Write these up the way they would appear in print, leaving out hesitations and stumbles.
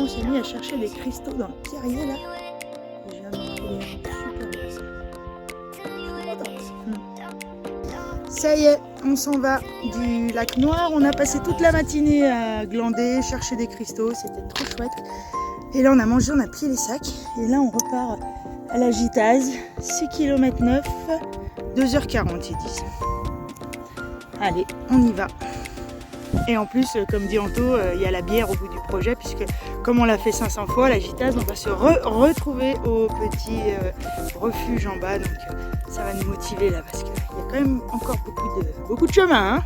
on s'est mis à chercher des cristaux dans le pierrier là. Et je viens d'en trouver un super beau. Je suis contente. Ça y est, on s'en va du lac Noir. On a passé toute la matinée à glander, chercher des cristaux, c'était trop chouette. Et là on a mangé, on a plié les sacs. Et là on repart à la Gitase, 6 km 9, 2h40 ils disent. Allez, on y va. Et en plus, comme dit Anto, il y a la bière au bout du projet, puisque comme on l'a fait 500 fois, la Gitase, on va se retrouver au petit refuge en bas. Donc ça va nous motiver là, parce qu'il y a quand même encore beaucoup de chemin. Hein.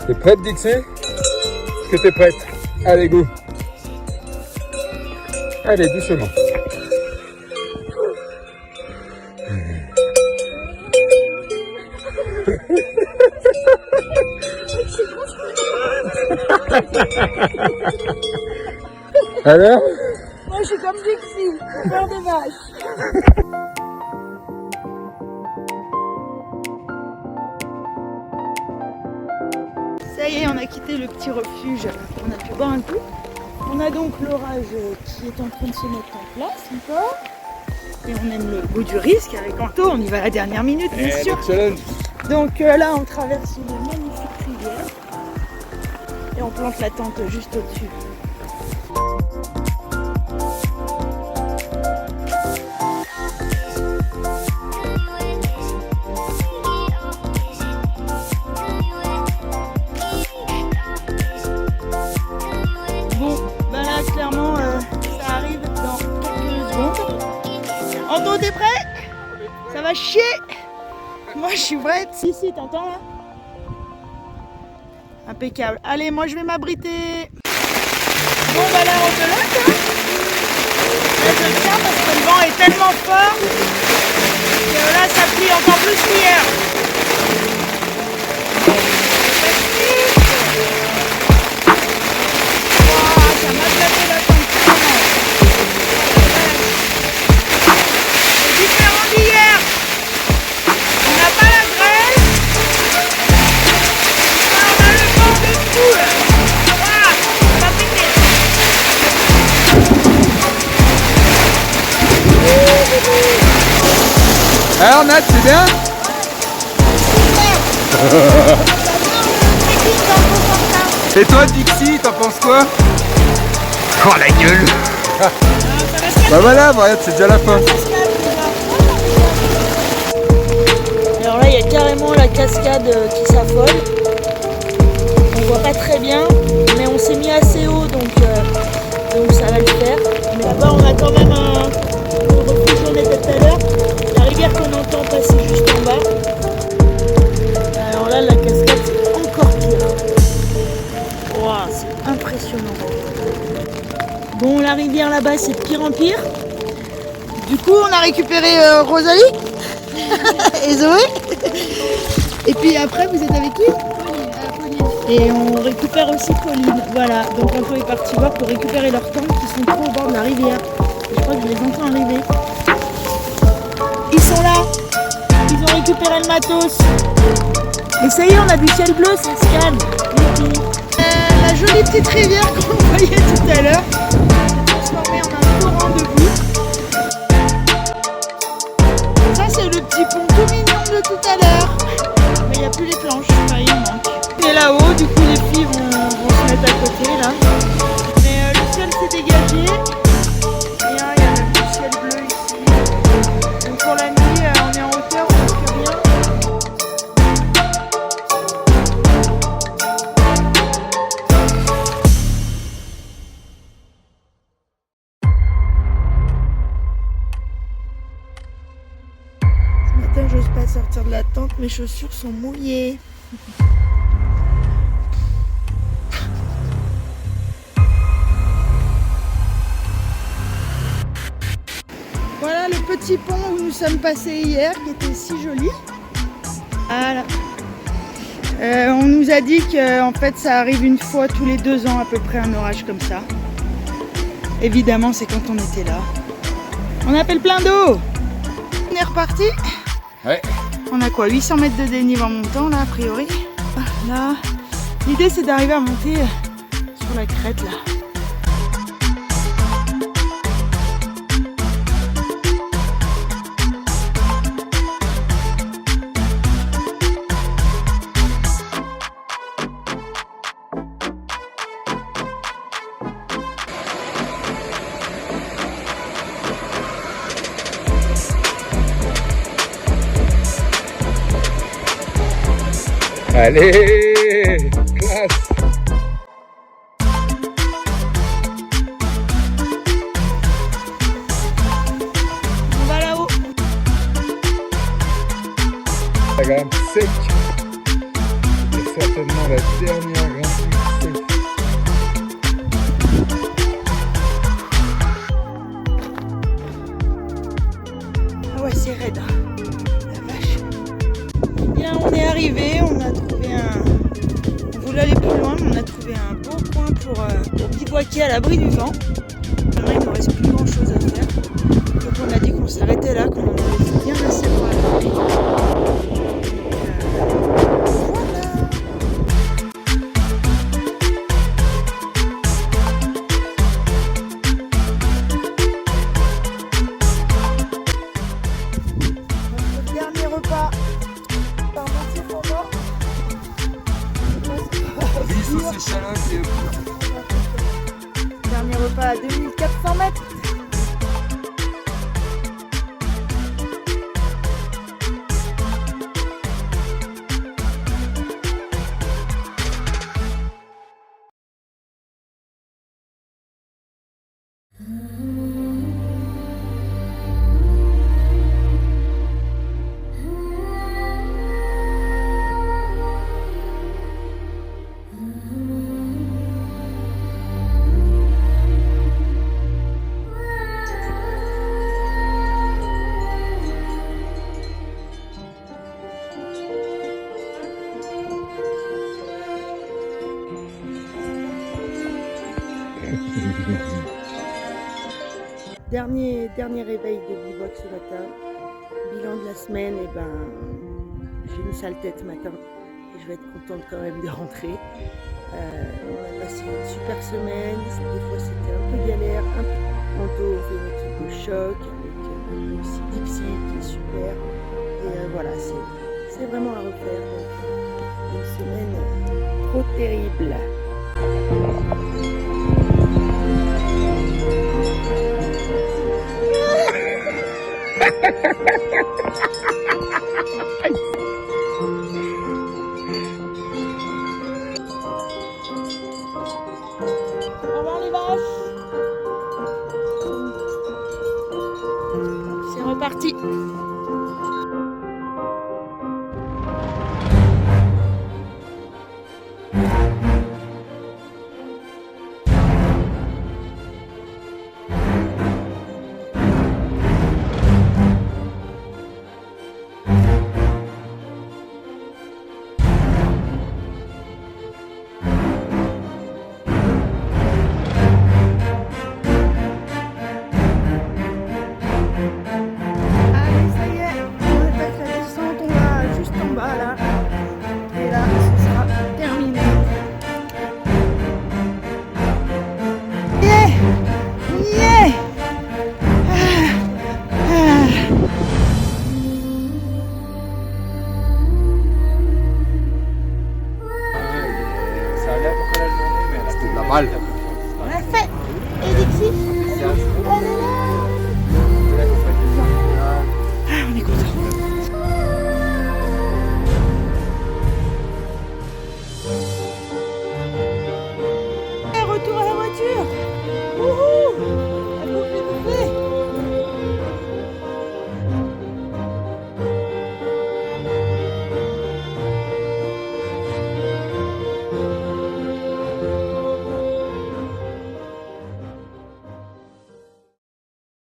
T'es prête, Dixie? Est-ce que t'es prête? Allez, go! Allez, doucement. Alors? Moi je suis comme Dixie, j'ai peur des vaches. Ça y est, on a quitté le petit refuge, on a pu boire un coup. On a donc l'orage qui est en train de se mettre en place encore. Et on aime le goût du risque avec Anto, on y va à la dernière minute bien sûr. Donc là on traverse une magnifique rivière et on plante la tente juste au-dessus. Ça arrive dans quelques secondes. Anto, t'es prêt? Ça va chier. Moi je suis prête. Si, t'entends là? Impeccable. Allez, moi je vais m'abriter. Bon bah là on te laisse. Là je le tiens parce que le vent est tellement fort que là ça plie encore plus qu'hier. Ça m'a tapé la tente. C'est différent d'hier. On n'a pas la grêle. On a le vent de fou. Voilà, on va péter. Alors Nat, c'est bien? Et toi Dixie, t'en penses quoi? Oh la gueule! Bah voilà, regarde, c'est déjà la fin. Alors là, il y a carrément la cascade qui s'affole. On voit pas très bien, mais on s'est mis assez haut, donc ça va le faire. Mais là-bas, on a quand même le refuge où on était tout à l'heure. La rivière qu'on entend passer juste en bas. Alors là, la cascade, c'est encore pire. Wow, c'est impressionnant. Bon, la rivière là-bas, c'est de pire en pire. Du coup, on a récupéré Rosalie et Zoé. Et puis après, vous êtes avec qui? Pauline. Et on récupère aussi Pauline. Voilà, donc Anto est parti voir pour récupérer leurs tentes qui sont trop au bord de la rivière. Et je crois que je les entends arriver. Ils sont là. Ils ont récupéré le matos. Et ça y est, on a du ciel bleu, ça se calme. La jolie petite rivière qu'on voyait tout à l'heure s'est transformée en un torrent de boue. Ça c'est le petit pont tout mignon de tout à l'heure. Mais il n'y a plus les planches, enfin, il manque. Et là-haut, du coup les filles vont se mettre à côté là. Mais le ciel s'est dégagé. Et il y a même du ciel bleu ici. Donc pour la nuit, on est en hauteur, on ne voit plus rien. J'ose pas sortir de la tente, mes chaussures sont mouillées. Voilà le petit pont où nous sommes passés hier, qui était si joli. Voilà. On nous a dit que en fait ça arrive une fois tous les 2 ans à peu près un orage comme ça. Évidemment c'est quand on était là. On appelle plein d'eau. Dernière partie. Ouais. On a quoi, 800 mètres de dénive en montant là a priori. Là, l'idée c'est d'arriver à monter sur la crête là. Allez, classe. On va là-haut. La grimpe sec. C'est certainement la dernière grimpe sec. Ah ouais, c'est raide. La vache. Bien, on est arrivé, on a trouvé on voulait aller plus loin, mais on a trouvé un beau coin pour bivouaquer à l'abri du vent. Maintenant, il ne nous reste plus grand chose à faire. Donc on a dit qu'on s'arrêtait là, qu'on en avait bien assez pour aller. Voilà. Notre dernier repas par Montier Fondant. Vis aux échalotes et Dernier repas à 2400 mètres. Dernier réveil de bivouac ce matin. Bilan de la semaine, et ben j'ai une sale tête ce matin et je vais être contente quand même de rentrer. On a passé une super semaine, des fois c'était un peu galère, un peu manteau, on fait une équipe au choc avec aussi Dixie qui est super et voilà, c'est vraiment à refaire, donc une semaine trop terrible. Au revoir les vaches. C'est reparti.